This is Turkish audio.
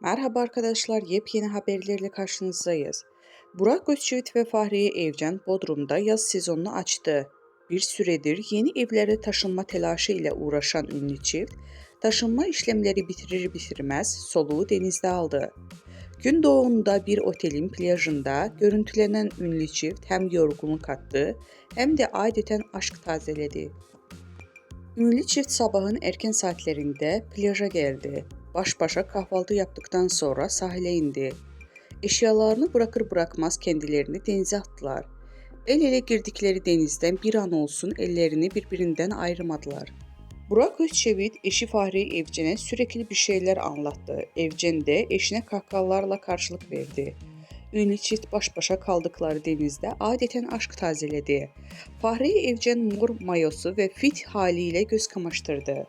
Merhaba arkadaşlar, yepyeni haberlerle karşınızdayız. Burak Özçivit ve Fahriye Evcen Bodrum'da yaz sezonunu açtı. Bir süredir yeni evlere taşınma telaşı ile uğraşan ünlü çift, taşınma işlemleri bitirir bitirmez soluğu denizde aldı. Gün doğumunda bir otelin plajında görüntülenen ünlü çift hem yorgunluk attı hem de adeten aşk tazeledi. Ünlü çift sabahın erken saatlerinde plaja geldi. Baş başa kahvaltı yaptıktan sonra sahile indi. Eşyalarını bırakır bırakmaz kendilerini denize attılar. El ele girdikleri denizden bir an olsun ellerini birbirinden ayırmadılar. Burak Özçivit eşi Fahriye Evcen'e sürekli bir şeyler anlattı. Evcen de eşine kahkahalarla karşılık verdi. Ünlü çift baş başa kaldıkları denizde adeten aşk tazeledi. Fahriye Evcen mor mayosu ve fit haliyle göz kamaştırdı.